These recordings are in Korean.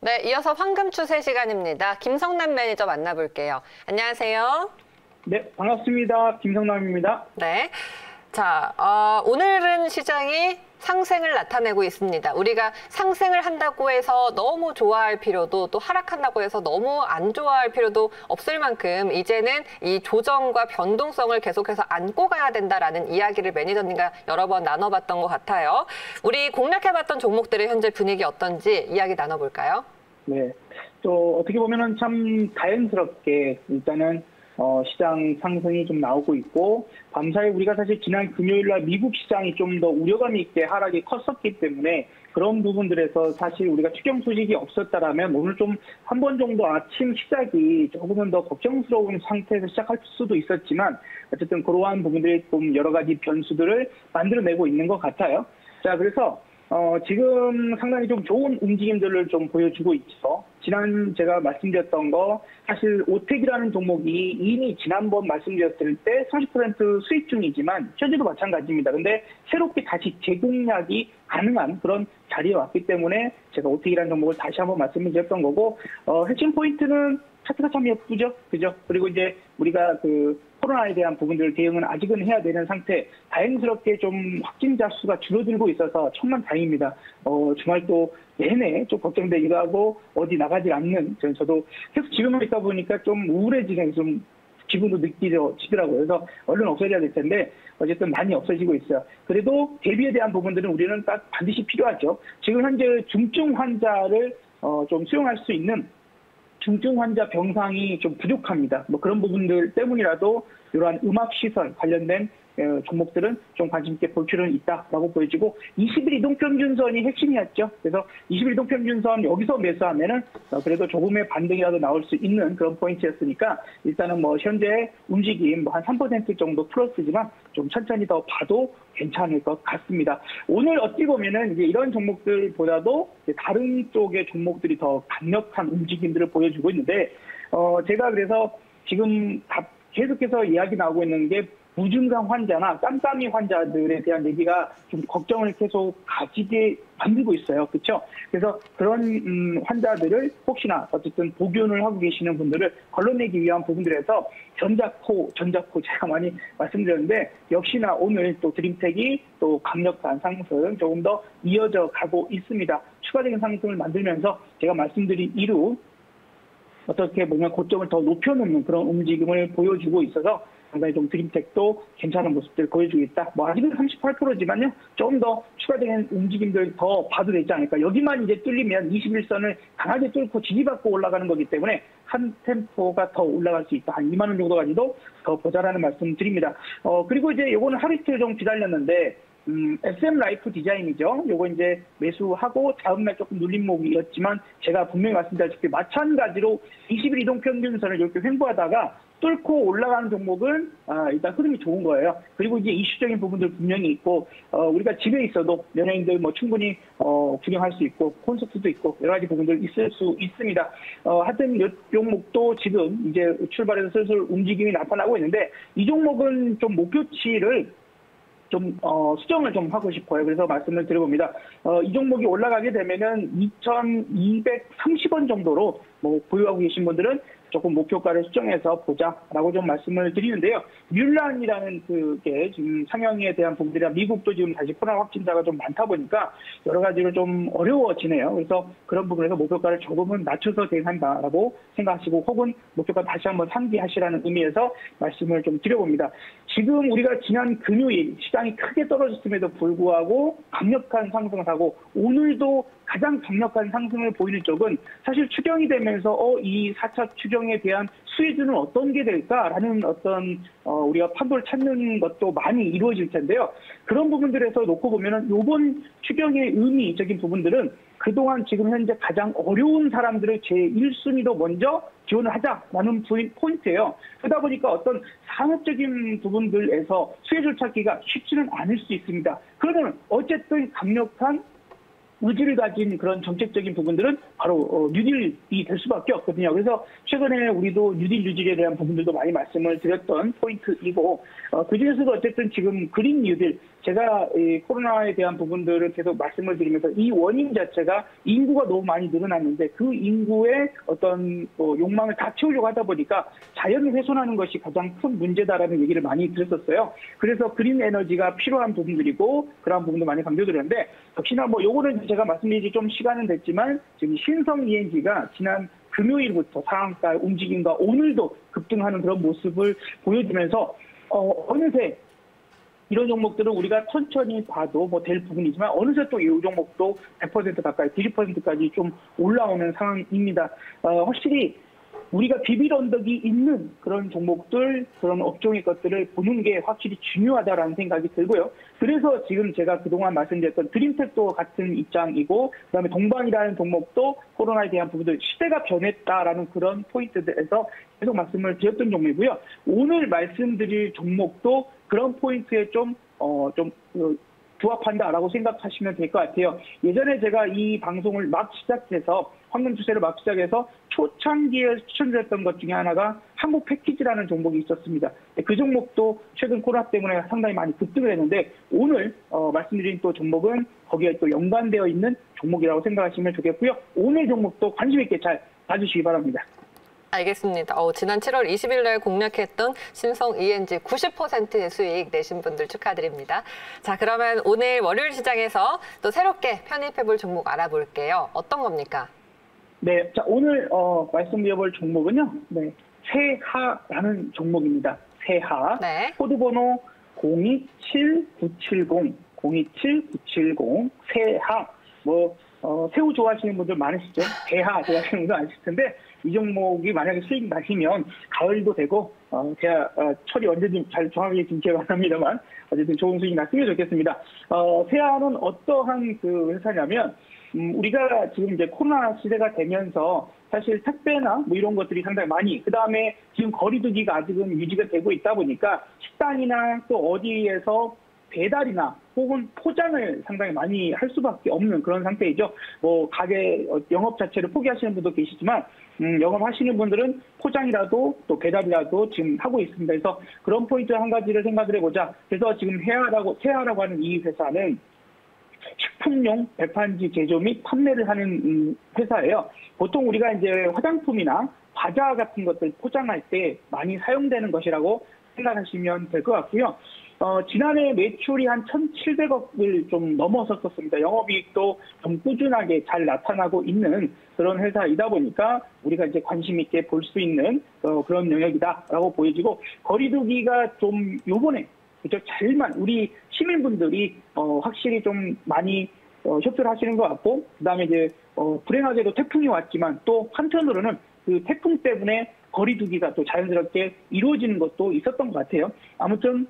네, 이어서 황금 추세 시간입니다. 김성남 매니저 만나볼게요. 안녕하세요. 네, 반갑습니다. 김성남입니다. 네. 자, 오늘은 시장이 상승을 나타내고 있습니다. 우리가 상승을 한다고 해서 너무 좋아할 필요도 또 하락한다고 해서 너무 안 좋아할 필요도 없을 만큼 이제는 이 조정과 변동성을 계속해서 안고 가야 된다라는 이야기를 매니저님과 여러 번 나눠봤던 것 같아요. 우리 공략해봤던 종목들의 현재 분위기 어떤지 이야기 나눠볼까요? 네, 또 어떻게 보면은 참 다행스럽게 일단은 시장 상승이 좀 나오고 있고, 밤사이 우리가 사실 지난 금요일 날 미국 시장이 좀 더 우려감 있게 하락이 컸었기 때문에 그런 부분들에서 사실 우리가 추경 소식이 없었다라면 오늘 좀 한 번 정도 아침 시작이 조금은 더 걱정스러운 상태에서 시작할 수도 있었지만 어쨌든 그러한 부분들이 좀 여러 가지 변수들을 만들어내고 있는 것 같아요. 자, 그래서 지금 상당히 좀 좋은 움직임들을 좀 보여주고 있죠. 지난 제가 말씀드렸던 거, 사실 오텍이라는 종목이 이미 지난번 말씀드렸을 때 30% 수익 중이지만 현재도 마찬가지입니다. 근데 새롭게 다시 재공략이 가능한 그런 자리에 왔기 때문에 제가 오텍이라는 종목을 다시 한번 말씀을 드렸던 거고, 핵심 포인트는 차트가 참 예쁘죠. 그죠? 그리고 이제 우리가 코로나에 대한 부분들 대응은 아직은 해야 되는 상태. 다행스럽게 좀 확진자 수가 줄어들고 있어서 천만다행입니다. 주말도 내내 좀 걱정되기도 하고 어디 나가지 않는, 저도 계속 집에만 있다 보니까 좀 우울해지는 좀 기분도 느껴지더라고요. 그래서 얼른 없어져야 될 텐데 어쨌든 많이 없어지고 있어요. 그래도 대비에 대한 부분들은 우리는 딱 반드시 필요하죠. 지금 현재 중증 환자를 좀 수용할 수 있는 중증 환자 병상이 좀 부족합니다. 뭐 그런 부분들 때문이라도 이러한 음압시설 관련된 종목들은 좀 관심 있게 볼 필요는 있다라고 보여지고, 20일 이동평균선이 핵심이었죠. 그래서 20일 이동평균선 여기서 매수하면은 그래도 조금의 반등이라도 나올 수 있는 그런 포인트였으니까 일단은 뭐 현재 움직임 한 3% 정도 플러스지만 좀 천천히 더 봐도 괜찮을 것 같습니다. 오늘 어찌 보면은 이제 이런 종목들보다도 다른 쪽의 종목들이 더 강력한 움직임들을 보여주고 있는데, 제가 그래서 지금 계속해서 이야기 나오고 있는 게 무증상 환자나 깜깜이 환자들에 대한 얘기가 좀 걱정을 계속 가지게 만들고 있어요. 그렇죠? 그래서 그런 환자들을 혹시나 어쨌든 복용을 하고 계시는 분들을 걸러내기 위한 부분들에서 전자코 제가 많이 말씀드렸는데, 역시나 오늘 또 드림텍이 또 강력한 상승 조금 더 이어져 가고 있습니다. 추가적인 상승을 만들면서 제가 말씀드린 이루 어떻게 보면 고점을 더 높여놓는 그런 움직임을 보여주고 있어서 상당히 좀 드림텍도 괜찮은 모습들 보여주고 있다. 뭐 아직은 38%지만요. 조금 더 추가적인 움직임들 더 봐도 되지 않을까. 여기만 이제 뚫리면 21선을 강하게 뚫고 지지받고 올라가는 거기 때문에 한 템포가 더 올라갈 수 있다. 한 2만 원 정도까지도 더 보자라는 말씀 드립니다. 그리고 이제 요거는 하루 이틀 좀 기다렸는데, SM 라이프 디자인이죠. 요거 이제 매수하고 다음날 조금 눌림목이었지만 제가 분명히 말씀드렸다시피 마찬가지로 20일 이동평균선을 이렇게 횡보하다가 뚫고 올라가는 종목은 일단 흐름이 좋은 거예요. 그리고 이제 이슈적인 부분들 분명히 있고, 우리가 집에 있어도 연예인들 뭐 충분히 구경할 수 있고 콘서트도 있고 여러 가지 부분들 있을 수 있습니다. 하여튼 이 종목도 지금 이제 출발해서 슬슬 움직임이 나타나고 있는데, 이 종목은 좀 목표치를 좀 수정을 좀 하고 싶어요. 그래서 말씀을 드려봅니다. 이 종목이 올라가게 되면은 2,230원 정도로 뭐 보유하고 계신 분들은 조금 목표가를 수정해서 보자라고 좀 말씀을 드리는데요. 뮬란이라는 그게 지금 상영에 대한 부분들이나 미국도 지금 다시 코로나 확진자가 좀 많다 보니까 여러 가지로 좀 어려워지네요. 그래서 그런 부분에서 목표가를 조금은 낮춰서 대응한다라고 생각하시고, 혹은 목표가 다시 한번 상기하시라는 의미에서 말씀을 좀 드려봅니다. 지금 우리가 지난 금요일 시장이 크게 떨어졌음에도 불구하고 강력한 상승을 하고, 오늘도 가장 강력한 상승을 보이는 쪽은 사실 추경이 되면서 이 4차 추경에 대한 수혜주는 어떤 게 될까라는 어떤 우리가 판도를 찾는 것도 많이 이루어질 텐데요. 그런 부분들에서 놓고 보면은 이번 추경의 의미적인 부분들은 그동안 지금 현재 가장 어려운 사람들을 제1순위로 먼저 지원을 하자라는 포인트예요. 그러다 보니까 어떤 산업적인 부분들에서 수혜주 찾기가 쉽지는 않을 수 있습니다. 그러면 어쨌든 강력한 의지를 가진 그런 정책적인 부분들은 바로 뉴딜이 될 수밖에 없거든요. 그래서 최근에 우리도 뉴딜 유지에 대한 부분들도 많이 말씀을 드렸던 포인트이고 그중에서도 어쨌든 지금 그린 뉴딜 제가 이 코로나에 대한 부분들을 계속 말씀을 드리면서 이 원인 자체가 인구가 너무 많이 늘어났는데 그 인구의 어떤 욕망을 다 채우려고 하다 보니까 자연을 훼손하는 것이 가장 큰 문제다라는 얘기를 많이 드렸었어요. 그래서 그린 에너지가 필요한 부분들이고 그런 부분도 많이 강조드렸는데 역시나 뭐 요거는 제가 말씀드린 지 좀 시간은 됐지만 지금 신성 ENG가 지난 금요일부터 상한가 움직임과 오늘도 급등하는 그런 모습을 보여주면서 어느새 이런 종목들은 우리가 천천히 봐도 뭐 될 부분이지만 어느새 또 이 종목도 100% 가까이 90%까지 좀 올라오는 상황입니다. 확실히 우리가 비빌 언덕이 있는 그런 종목들, 그런 업종의 것들을 보는 게 확실히 중요하다라는 생각이 들고요. 그래서 지금 제가 그동안 말씀드렸던 드림텍도 같은 입장이고, 그다음에 동방이라는 종목도 코로나에 대한 부분들 시대가 변했다라는 그런 포인트들에서 계속 말씀을 드렸던 종목이고요. 오늘 말씀드릴 종목도 그런 포인트에 좀 부합한다라고 생각하시면 될 것 같아요. 예전에 제가 이 방송을 막 시작해서 황금 추세를 막 시작해서 초창기에 추천드렸던 것 중에 하나가 한국 패키지라는 종목이 있었습니다. 그 종목도 최근 코로나 때문에 상당히 많이 급등을 했는데 오늘 말씀드린 또 종목은 거기에 또 연관되어 있는 종목이라고 생각하시면 좋겠고요. 오늘 종목도 관심 있게 잘 봐주시기 바랍니다. 알겠습니다. 지난 7월 20일 날 공략했던 신성 ENG 90%의 수익 내신 분들 축하드립니다. 자, 그러면 오늘 월요일 시장에서 또 새롭게 편입해볼 종목 알아볼게요. 어떤 겁니까? 네, 자 오늘 말씀드려볼 종목은요. 네, 세하라는 종목입니다. 세하. 네. 코드번호 027970 세하. 새우 좋아하시는 분들 많으시죠? 대하 좋아하시는 분들 많으실 텐데 이 종목이 만약에 수익 나시면 가을도 되고 제가 철이 언제든 잘 정확하게 진행을 합니다만 어쨌든 좋은 수익 났으면 좋겠습니다. 세하는 어떠한 그 회사냐면 우리가 지금 이제 코로나 시대가 되면서 사실 택배나 뭐 이런 것들이 상당히 많이 그다음에 지금 거리두기가 아직은 유지가 되고 있다 보니까 식당이나 또 어디에서 배달이나 혹은 포장을 상당히 많이 할 수밖에 없는 그런 상태이죠. 뭐 가게 영업 자체를 포기하시는 분도 계시지만 영업하시는 분들은 포장이라도 또 배달이라도 지금 하고 있습니다. 그래서 그런 포인트 한 가지를 생각을 해보자. 그래서 지금 세하라고 하는 이 회사는 식품용 배판지 제조 및 판매를 하는 회사예요. 보통 우리가 이제 화장품이나 과자 같은 것들 포장할 때 많이 사용되는 것이라고 생각하시면 될 것 같고요. 지난해 매출이 한 1,700억을 좀 넘어섰었습니다. 영업이익도 좀 꾸준하게 잘 나타나고 있는 그런 회사이다 보니까 우리가 이제 관심 있게 볼 수 있는 그런 영역이다라고 보여지고 거리두기가 좀 요번에 그죠 잘만 우리 시민분들이 확실히 좀 많이 협조를 하시는 것 같고 그다음에 이제 불행하게도 태풍이 왔지만 또 한편으로는 그 태풍 때문에 거리두기가 또 자연스럽게 이루어지는 것도 있었던 것 같아요. 아무튼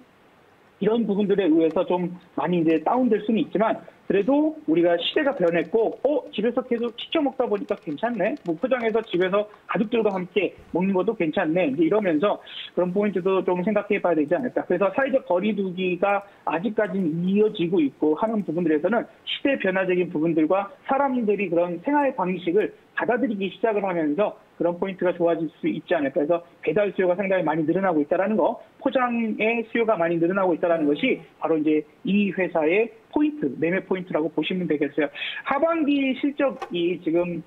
이런 부분들에 의해서 좀 많이 이제 다운될 수는 있지만 그래도 우리가 시대가 변했고 집에서 계속 시켜 먹다 보니까 괜찮네. 뭐 포장해서 집에서 가족들과 함께 먹는 것도 괜찮네. 이제 이러면서 그런 포인트도 좀 생각해 봐야 되지 않을까. 그래서 사회적 거리두기가 아직까지는 이어지고 있고 하는 부분들에서는 시대 변화적인 부분들과 사람들이 그런 생활 방식을 받아들이기 시작을 하면서 그런 포인트가 좋아질 수 있지 않을까. 그래서 배달 수요가 상당히 많이 늘어나고 있다는 거, 포장의 수요가 많이 늘어나고 있다는 것이 바로 이제 이 회사의 포인트, 매매 포인트라고 보시면 되겠어요. 하반기 실적이 지금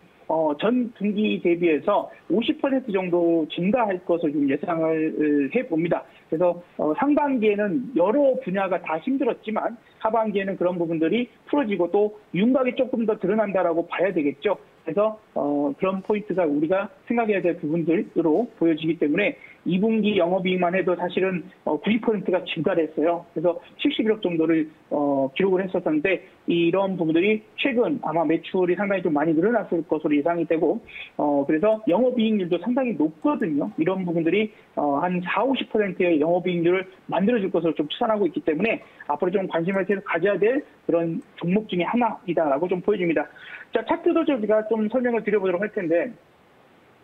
전 분기 대비해서 50% 정도 증가할 것을 좀 예상을 해봅니다. 그래서 상반기에는 여러 분야가 다 힘들었지만 하반기에는 그런 부분들이 풀어지고 또 윤곽이 조금 더 드러난다라고 봐야 되겠죠. 그래서 그런 포인트가 우리가 생각해야 될 부분들로 보여지기 때문에 2분기 영업이익만 해도 사실은 90%가 증가를 했어요. 그래서 71억 정도를 기록을 했었는데 이런 부분들이 최근 아마 매출이 상당히 좀 많이 늘어났을 것으로 예상이 되고 그래서 영업이익률도 상당히 높거든요. 이런 부분들이 한 40~50%의 영업이익률을 만들어줄 것으로 좀 추산하고 있기 때문에 앞으로 좀 관심을 계속 가져야 될 그런 종목 중에 하나이다라고 좀 보여집니다. 자, 차트도 제가 좀 설명을 드려보도록 할 텐데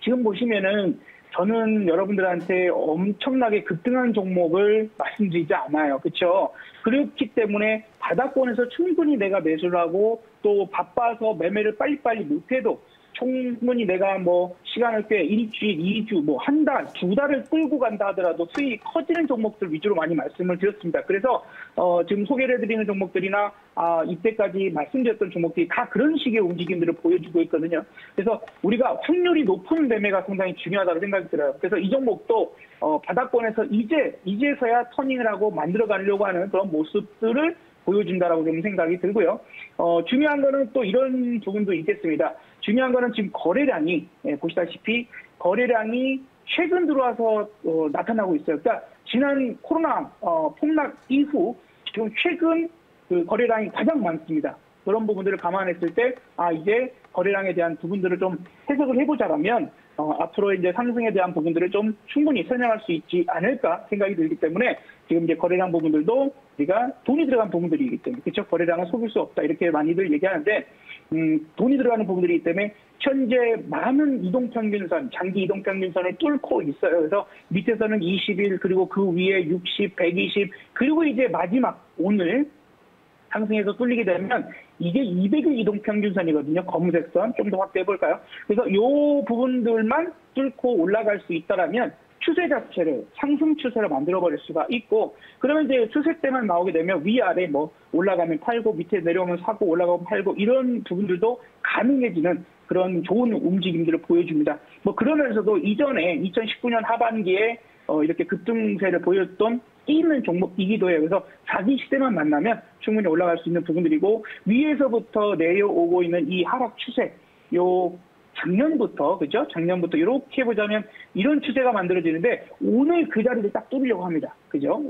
지금 보시면은 저는 여러분들한테 엄청나게 급등한 종목을 말씀드리지 않아요. 그렇죠? 그렇기 때문에 바닥권에서 충분히 내가 매수를 하고 또 바빠서 매매를 빨리빨리 못해도 충분히 내가 뭐 시간을 꽤 일주일, 2주, 뭐 한 달, 두 달을 끌고 간다 하더라도 수익이 커지는 종목들 위주로 많이 말씀을 드렸습니다. 그래서 지금 소개를 해드리는 종목들이나 이때까지 말씀드렸던 종목들이 다 그런 식의 움직임들을 보여주고 있거든요. 그래서 우리가 확률이 높은 매매가 상당히 중요하다고 생각이 들어요. 그래서 이 종목도 바닥권에서 이제서야 터닝을 하고 만들어가려고 하는 그런 모습들을 보여준다라고 좀 생각이 들고요. 중요한 거는 또 이런 부분도 있겠습니다. 중요한 거는 지금 거래량이 보시다시피 거래량이 최근 들어와서 나타나고 있어요. 그러니까 지난 코로나 폭락 이후 지금 최근 그 거래량이 가장 많습니다. 그런 부분들을 감안했을 때 이제 거래량에 대한 부분들을 좀 해석을 해보자라면 앞으로 이제 상승에 대한 부분들을 좀 충분히 설명할 수 있지 않을까 생각이 들기 때문에 지금 이제 거래량 부분들도 우리가 돈이 들어간 부분들이기 때문에 그렇죠. 거래량은 속일 수 없다 이렇게 많이들 얘기하는데 돈이 들어가는 부분들이기 때문에 현재 많은 이동평균선, 장기 이동평균선을 뚫고 있어요. 그래서 밑에서는 20일 그리고 그 위에 60, 120 그리고 이제 마지막 오늘 상승해서 뚫리게 되면 이게 200일 이동평균선이거든요. 검은색 선 좀 더 확대해 볼까요? 그래서 이 부분들만 뚫고 올라갈 수 있다라면 추세 자체를 상승 추세로 만들어버릴 수가 있고 그러면 이제 추세 때만 나오게 되면 위아래 뭐 올라가면 팔고 밑에 내려오면 사고 올라가면 팔고 이런 부분들도 가능해지는 그런 좋은 움직임들을 보여줍니다. 뭐 그러면서도 이전에 2019년 하반기에 이렇게 급등세를 보였던 있는 종목이기도 해요. 그래서 자기 시대만 만나면 충분히 올라갈 수 있는 부분들이고 위에서부터 내려오고 있는 이 하락 추세 요 작년부터 그죠? 작년부터 이렇게 보자면 이런 추세가 만들어지는데 오늘 그 자리를 딱 뚫으려고 합니다. 그죠?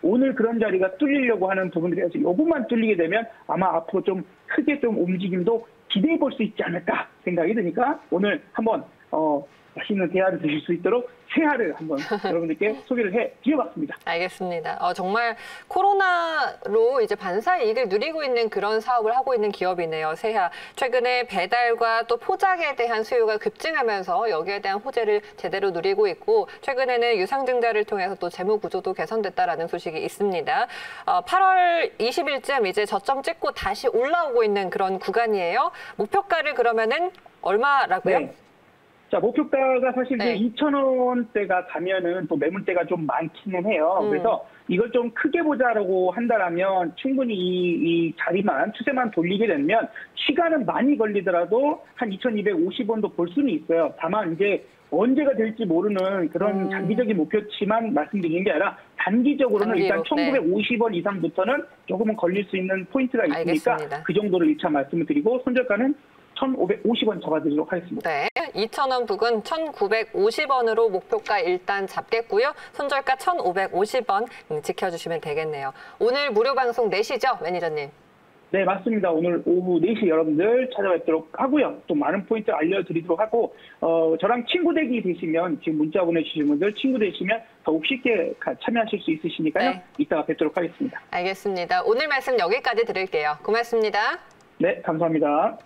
오늘 그런 자리가 뚫리려고 하는 부분들이라서 요것만 뚫리게 되면 아마 앞으로 좀 크게 좀 움직임도 기대해 볼 수 있지 않을까 생각이 드니까 오늘 한번 맛있는 대하를 드실 수 있도록 세하를 한번 여러분들께 소개를 해드려봤습니다. 알겠습니다. 정말 코로나로 이제 반사의 이익을 누리고 있는 그런 사업을 하고 있는 기업이네요. 세하. 최근에 배달과 또 포장에 대한 수요가 급증하면서 여기에 대한 호재를 제대로 누리고 있고 최근에는 유상증자를 통해서 또 재무 구조도 개선됐다라는 소식이 있습니다. 8월 20일쯤 이제 저점 찍고 다시 올라오고 있는 그런 구간이에요. 목표가를 그러면은 얼마라고요? 네. 자, 목표가가 사실 네. 2,000원대가 가면은 또 매물대가 좀 많기는 해요. 그래서 이걸 좀 크게 보자라고 한다라면 충분히 이 자리만, 추세만 돌리게 되면 시간은 많이 걸리더라도 한 2,250원도 볼 수는 있어요. 다만 이제 언제가 될지 모르는 그런 장기적인 목표치만 말씀드리는 게 아니라 단기적으로는 일단 1,950원 이상부터는 조금은 걸릴 수 있는 포인트가 있으니까 알겠습니다. 그 정도로 1차 말씀을 드리고 손절가는 1,550원 잡아드리도록 하겠습니다. 네, 2,000원 부근 1,950원으로 목표가 일단 잡겠고요. 손절가 1,550원 지켜주시면 되겠네요. 오늘 무료 방송 4시죠, 매니저님? 네, 맞습니다. 오늘 오후 4시 여러분들 찾아뵙도록 하고요. 또 많은 포인트 알려드리도록 하고 저랑 친구 되기 되시면 지금 문자 보내주신 분들 친구 되시면 더욱 쉽게 참여하실 수 있으시니까요. 네. 이따가 뵙도록 하겠습니다. 알겠습니다. 오늘 말씀 여기까지 드릴게요. 고맙습니다. 네, 감사합니다.